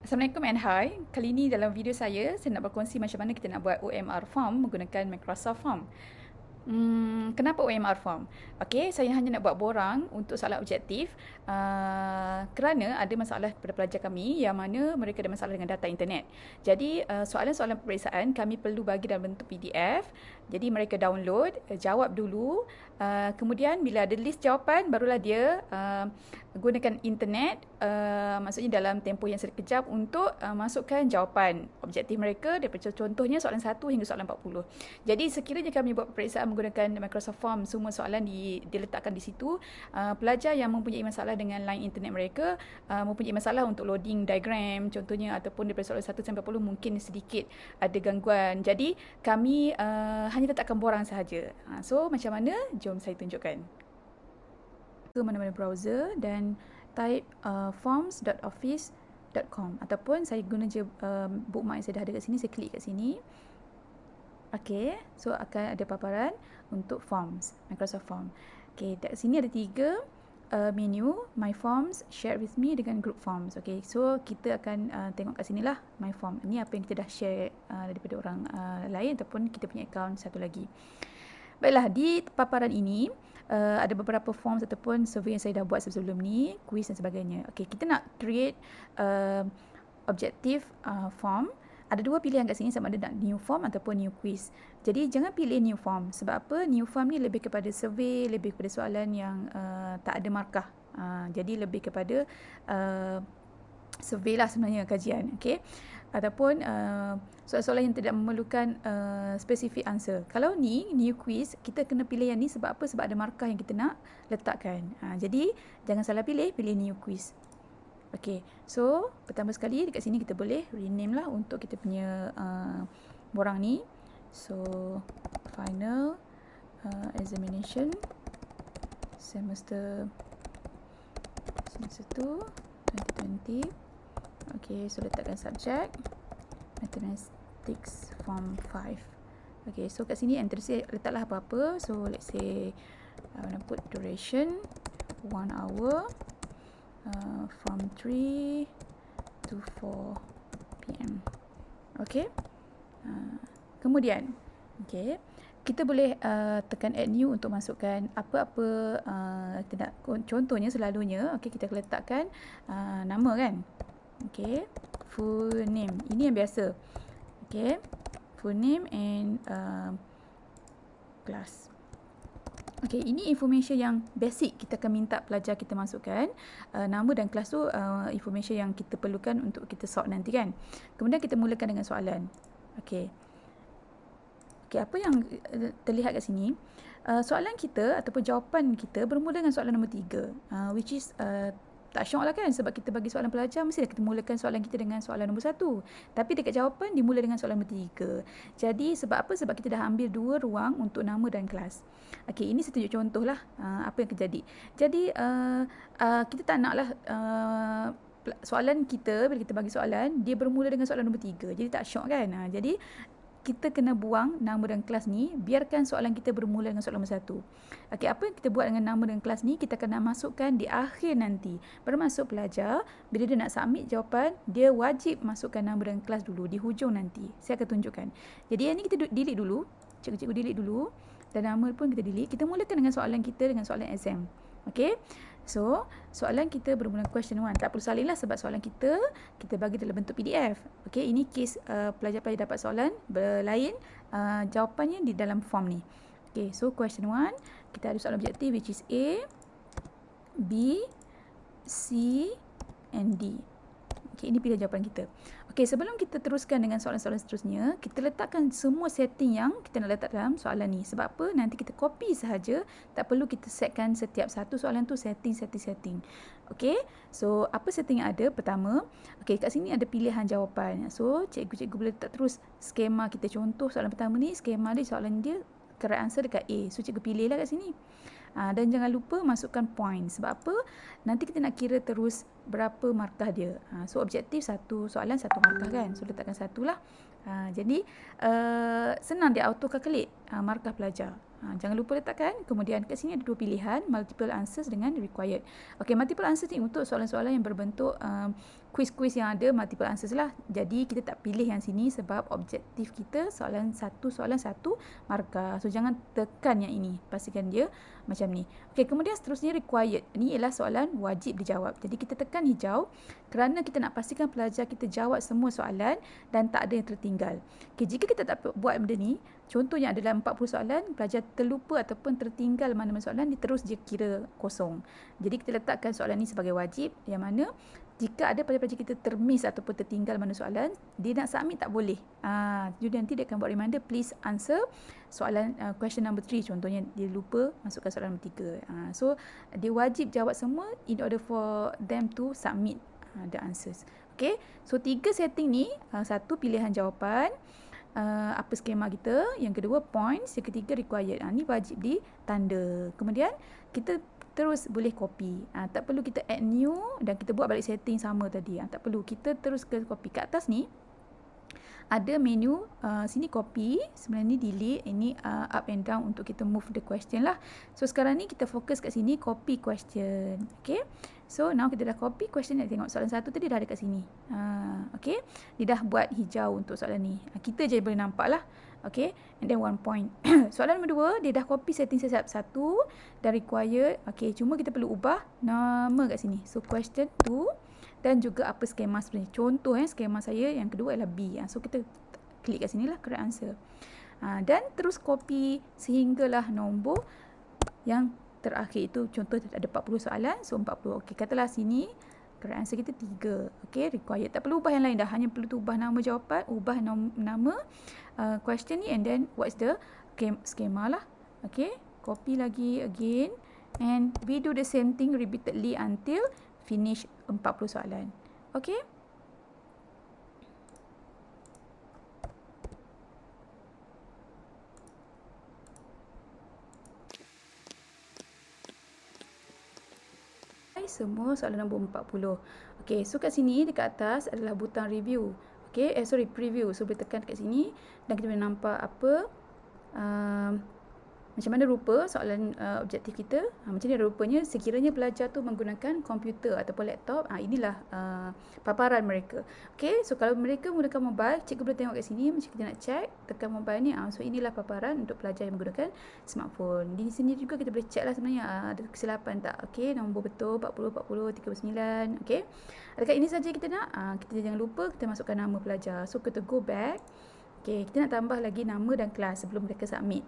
Assalamualaikum and hi. Kali ini dalam video saya nak berkongsi macam mana kita nak buat OMR form menggunakan Microsoft Form. Kenapa OMR form? Okey, saya hanya nak buat borang untuk soalan objektif kerana ada masalah pada pelajar kami yang mana mereka ada masalah dengan data internet. Jadi, soalan-soalan peperiksaan kami perlu bagi dalam bentuk PDF. Jadi, mereka download, jawab dulu. Kemudian, bila ada list jawapan, barulah dia gunakan internet, maksudnya dalam tempoh yang sekejap untuk masukkan jawapan objektif mereka daripada contohnya soalan 1 hingga soalan 40. Jadi, sekiranya kami buat peperiksaan menggunakan Microsoft Form, semua soalan diletakkan di situ. Pelajar yang mempunyai masalah dengan line internet mereka, mempunyai masalah untuk loading diagram contohnya, ataupun daripada soalan 1 sampai 40 mungkin sedikit ada gangguan. Jadi kami hanya letakkan borang sahaja. So macam mana? Jom saya tunjukkan. Ke mana-mana browser dan type forms.office.com ataupun saya guna je bookmark yang saya dah ada kat sini, saya klik kat sini. Okey, so akan ada paparan untuk forms, Microsoft Form. Okey, kat sini ada 3 menu, My Forms, Share with Me dengan Group Forms. Okey, so kita akan tengok kat sini lah My Form. Ini apa yang kita dah share daripada orang lain ataupun kita punya account satu lagi. Baiklah, di paparan ini ada beberapa forms ataupun survey yang saya dah buat sebelum ni, quiz dan sebagainya. Okey, kita nak create objective form. Ada 2 pilihan kat sini, sama ada nak new form ataupun new quiz. Jadi jangan pilih new form. Sebab apa? New form ni lebih kepada survey, lebih kepada soalan yang tak ada markah. Jadi lebih kepada survey lah sebenarnya, kajian. Okay? Ataupun soalan-soalan yang tidak memerlukan specific answer. Kalau ni new quiz, kita kena pilih yang ni sebab apa? Sebab ada markah yang kita nak letakkan. Jadi jangan salah pilih, pilih new quiz. Okay, so pertama sekali dekat sini kita boleh rename lah untuk kita punya borang ni. So final examination semester 2 2020. Okay, so letakkan subject Mathematics Form 5. Okay, so kat sini enter saya letaklah apa-apa. So let's say I want to put duration 1 hour. From 3 to 4 PM. Okay. Kemudian, okay, kita boleh tekan add new untuk masukkan apa-apa tidak. Contohnya selalunya, okay, kita letakkan nama kan. Okay, full name. Ini yang biasa. Okay, full name and class. Okay, ini information yang basic kita akan minta pelajar kita masukkan. Nama dan kelas tu information yang kita perlukan untuk kita sort nanti kan. Kemudian kita mulakan dengan soalan. Okay. Okay, apa yang terlihat kat sini, soalan kita ataupun jawapan kita bermula dengan soalan nombor 3, which is tak syok lah kan, sebab kita bagi soalan pelajar mesti kita mulakan soalan kita dengan soalan nombor 1. Tapi dekat jawapan dimula dengan soalan nombor 3. Jadi sebab apa? Sebab kita dah ambil 2 ruang untuk nama dan kelas. Okey, ini saya tunjuk contoh lah apa yang terjadi. Jadi kita tak nak lah soalan kita, bila kita bagi soalan, dia bermula dengan soalan nombor 3. Jadi tak syok kan. Jadi kita kena buang nama dan kelas ni, biarkan soalan kita bermula dengan soalan nombor 1. Okey, apa yang kita buat dengan nama dan kelas ni, kita kena masukkan di akhir nanti. Bermaksud pelajar, bila dia nak submit jawapan, dia wajib masukkan nama dan kelas dulu, di hujung nanti. Saya akan tunjukkan. Jadi yang ni kita delete dulu, cikgu-cikgu delete dulu, dan nama pun kita delete. Kita mulakan dengan soalan kita, dengan soalan exam. Okey, so soalan kita bermula question 1. Tak perlu salin lah sebab soalan kita bagi dalam bentuk PDF. Okey, ini case pelajar-pelajar dapat soalan berlain, jawapannya di dalam form ni. Okey, so question 1, kita ada soalan objektif which is A, B, C and D. Okey, ini pilihan jawapan kita. Okey, sebelum kita teruskan dengan soalan-soalan seterusnya, kita letakkan semua setting yang kita nak letak dalam soalan ni. Sebab apa? Nanti kita copy sahaja, tak perlu kita setkan setiap satu soalan tu setting. Okey, so apa setting yang ada? Pertama, okey, kat sini ada pilihan jawapan. So, cikgu-cikgu boleh letak terus skema kita. Contoh soalan pertama ni, skema dia, soalan dia correct answer dekat A. So, cikgu pilih lah kat sini. Dan jangan lupa masukkan point. Sebab apa? Nanti kita nak kira terus berapa markah dia. So objektif satu soalan satu markah kan. So letakkan 1 lah. Jadi senang dia auto calculate markah pelajar. Jangan lupa letakkan. Kemudian kat sini ada 2 pilihan, multiple answers dengan required. Okey, multiple answers ni untuk soalan-soalan yang berbentuk quiz-quiz yang ada multiple answers lah. Jadi kita tak pilih yang sini sebab objektif kita soalan satu markah. So jangan tekan yang ini. Pastikan dia macam ni. Okey, kemudian seterusnya required. Ini ialah soalan wajib dijawab. Jadi kita tekan hijau kerana kita nak pastikan pelajar kita jawab semua soalan dan tak ada yang tertinggal. Okey, jika kita tak buat benda ni, contohnya ada dalam 40 soalan, pelajar terlupa ataupun tertinggal mana-mana soalan, dia terus dia kira kosong. Jadi kita letakkan soalan ni sebagai wajib, yang mana jika ada pelajar-pelajar kita termiss ataupun tertinggal mana soalan, dia nak submit tak boleh. Jadi nanti dia akan buat reminder, please answer soalan question number 3 contohnya, dia lupa masukkan soalan nombor 3. So dia wajib jawab semua in order for them to submit the answers. Okay, so 3 setting ni, satu pilihan jawapan, apa skema kita, yang kedua points, yang ketiga required. Ni wajib ditanda. Kemudian kita terus boleh copy. Tak perlu kita add new dan kita buat balik setting sama tadi. Tak perlu, kita terus ke copy. Kat atas ni ada menu, sini copy, sebenarnya ni delete, ini up and down untuk kita move the question lah. So sekarang ni kita fokus kat sini copy question. Okay, so now kita dah copy question, nak tengok soalan satu tadi dah ada kat sini. Okay, dia dah buat hijau untuk soalan ni. Kita je boleh nampak lah. Okay, and then 1 point. Soalan nombor 2, dia dah copy setting setiap satu dan required. Okay, cuma kita perlu ubah nama kat sini. So question 2 dan juga apa skema sebenarnya. Contoh skema saya yang kedua adalah B. So kita klik kat sini lah correct answer. Dan terus copy sehinggalah nombor yang terakhir itu. Contoh ada 40 soalan, so 40. Okey, katalah sini correct answer kita 3. Okey, required. Tak perlu ubah yang lain dah, hanya perlu ubah nama jawapan, ubah nama question ni, and then what's the schema lah. Okey, copy lagi again and we do the same thing repeatedly until finish 40 soalan. Okey, semua soalan nombor 40. Okey, so kat sini dekat atas adalah butang review. Okey, preview. So boleh tekan kat sini dan kita boleh nampak apa macam mana rupa soalan objektif kita. Macam ni rupanya sekiranya pelajar tu menggunakan komputer ataupun laptop, inilah paparan mereka. Okey, so kalau mereka menggunakan mobile, cikgu boleh tengok kat sini macam kita nak check, tekan mobile ni. So inilah paparan untuk pelajar yang menggunakan smartphone. Di sini juga kita boleh check lah sebenarnya ada kesilapan tak. Okey, nombor betul 40, 40, 39. Okey, dekat ini saja kita nak. Kita jangan lupa kita masukkan nama pelajar. So kita go back. Okey, kita nak tambah lagi nama dan kelas sebelum mereka submit.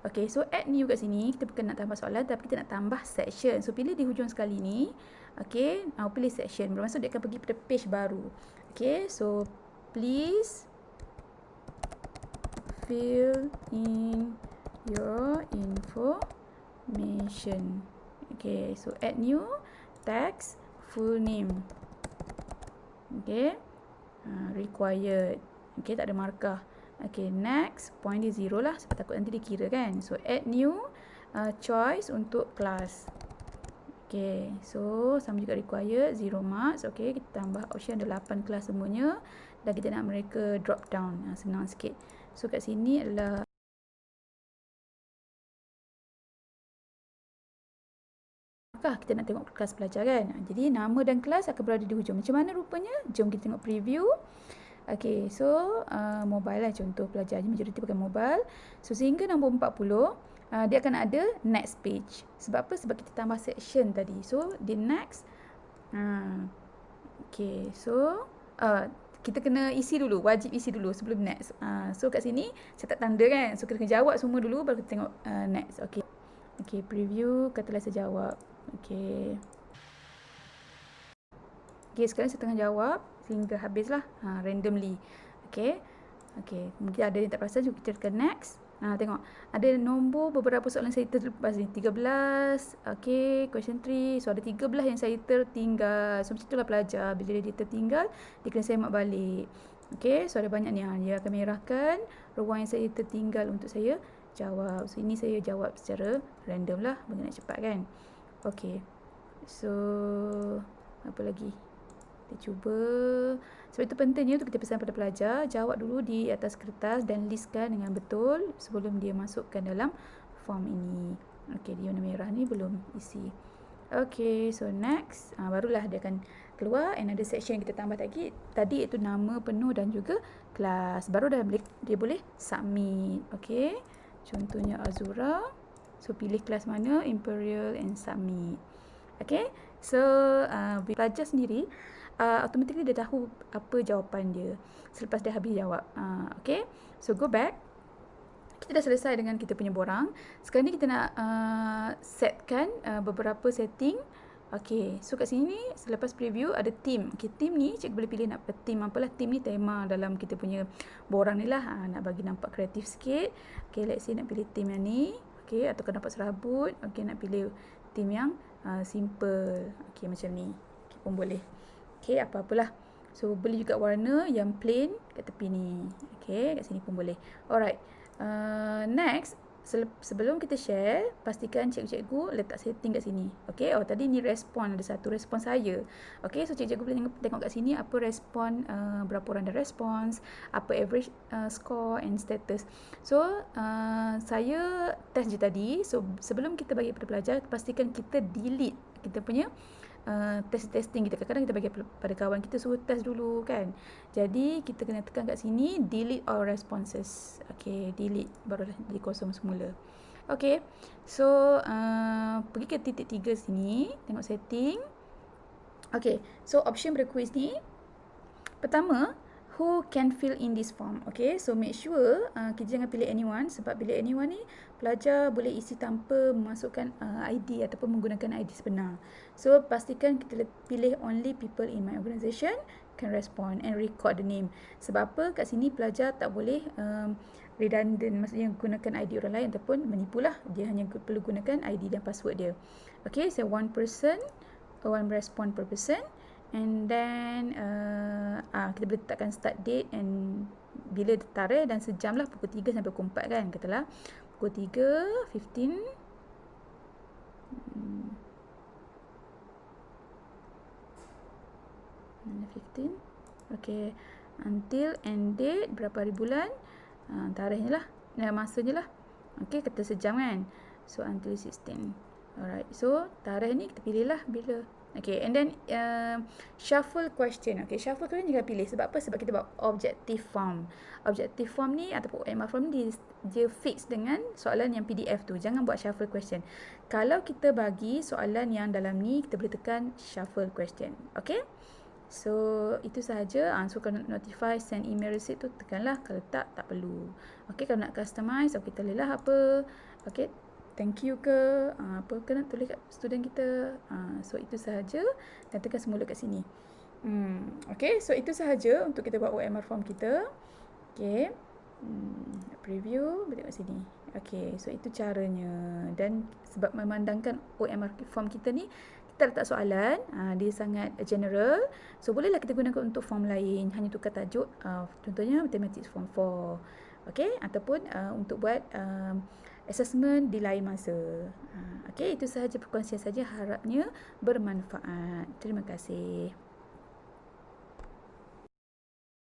Okay, so add new kat sini, kita bukan nak tambah soalan tapi kita nak tambah section. So pilih di hujung sekali ni. Okay, pilih section, bermaksud dia akan pergi pada page baru. Okay, so please fill in your information. Okay, so add new text full name. Okay, required. Okay, tak ada markah. Okay, next, point dia 0 lah sebab takut nanti dia kira kan. So add new choice untuk kelas. Okay, so sama juga required 0 marks. Okay, kita tambah option ada 8 kelas semuanya dan kita nak mereka drop down. Senang sikit. So kat sini adalah kita nak tengok kelas pelajar kan. Jadi nama dan kelas akan berada di hujung. Macam mana rupanya? Jom kita tengok preview. Okay, so mobile lah contoh pelajar ni, majoriti pakai mobile. So sehingga nombor 40, dia akan ada next page. Sebab apa? Sebab kita tambah section tadi. So di next, okay, so kita kena isi dulu, wajib isi dulu sebelum next. So kat sini saya tak tanda kan. So kita kena jawab semua dulu baru kita tengok next. Okay, okay, preview, katalah saya jawab. Okay, okay, sekarang saya tengah jawab sehingga habislah randomly. Okay, okay, mungkin ada yang tak perasan, kita tekan next. Tengok ada nombor beberapa soalan saya terlepas ni, 13. Okay, question 3. So ada 13 yang saya tertinggal. So macam itulah pelajar, bila dia tertinggal dia kena semak balik. Okay, so ada banyak ni, dia akan merahkan ruang yang saya tertinggal untuk saya jawab. So ini saya jawab secara random lah, bagi nak cepat kan. Okay, so apa lagi kita cuba. Sebab itu pentingnya untuk kita pesan pada pelajar, jawab dulu di atas kertas dan listkan dengan betul sebelum dia masukkan dalam form ini. Okey, dia warna merah ni belum isi. Okey, so next, barulah dia akan keluar another section yang kita tambah tadi iaitu nama penuh dan juga kelas. Baru dah dia boleh submit. Okay, contohnya Azura. So pilih kelas mana, Imperial, and submit. Okay, so pelajar sendiri automatically dia tahu apa jawapan dia selepas dia habis jawab. Okay, so go back. Kita dah selesai dengan kita punya borang. Sekarang ni kita nak setkan beberapa setting. Okay, so kat sini selepas preview ada theme. Okay, theme ni cikgu boleh pilih nak theme apalah. Theme ni tema dalam kita punya borang ni lah. Nak bagi nampak kreatif sikit. Okay, let's say nak pilih theme yang ni. Okay, atau nampak serabut. Okay, nak pilih theme yang simple. Okay, macam ni. Okay, pun boleh. Okay, apa-apalah. So, boleh juga warna yang plain kat tepi ni. Okay, kat sini pun boleh. Alright. Next, sebelum kita share, pastikan cikgu-cikgu letak setting kat sini. Okay, tadi ni respon, ada satu respon saya. Okay, so cikgu boleh tengok kat sini apa respon, berapa orang dah respons, apa average score and status. So, saya test je tadi. So, sebelum kita bagi kepada pelajar, pastikan kita delete kita punya testing kita. Kadang-kadang kita bagi pada kawan kita, suruh test dulu kan. Jadi kita kena tekan kat sini delete all responses. Okay, delete, barulah jadi kosong semula. Okay, so pergi ke titik 3 sini, tengok setting. Okay, so option berkuis ni, pertama, who can fill in this form. Okay, so make sure kita jangan pilih anyone, sebab pilih anyone ni pelajar boleh isi tanpa memasukkan ID ataupun menggunakan ID sebenar. So pastikan kita pilih only people in my organisation can respond and record the name. Sebab apa? Kat sini pelajar tak boleh redundant, maksudnya gunakan ID orang lain ataupun menipulah. Dia hanya perlu gunakan ID dan password dia. Okay, so one respond per person. And then kita boleh letakkan start date and bila tarikh dan sejam lah, pukul 3 sampai pukul 4 kan, katalah pukul 3, 15 okay, until end date berapa hari bulan, tarikhnya lah, masanya lah. Okay, kata sejam kan, so until 16. Alright, so tarikh ni kita pilih lah bila. Okay, and then shuffle question. Okay, shuffle question jangan pilih. Sebab apa? Sebab kita buat objective form. Objective form ni ataupun OMR form ni dia fix dengan soalan yang PDF tu. Jangan buat shuffle question. Kalau kita bagi soalan yang dalam ni, kita boleh tekan shuffle question. Okay, so itu sahaja. So kalau nak notify send email receipt tu tekanlah. Kalau tak perlu. Okay, kalau nak customize, kita lelah apa. Okay, thank you ke apa ke nak tulis kat student kita. So itu sahaja, dan tekan semula kat sini. Okay, so itu sahaja untuk kita buat OMR form kita. Okay, preview, tengok sini. Okay, so itu caranya. Dan sebab memandangkan OMR form kita ni, kita letak soalan, dia sangat general. So bolehlah kita gunakan untuk form lain, hanya tukar tajuk, contohnya Mathematics Form 4. Okay, ataupun untuk buat assessment di lain masa. Okay, itu sahaja perkongsian saja, harapnya bermanfaat. Terima kasih.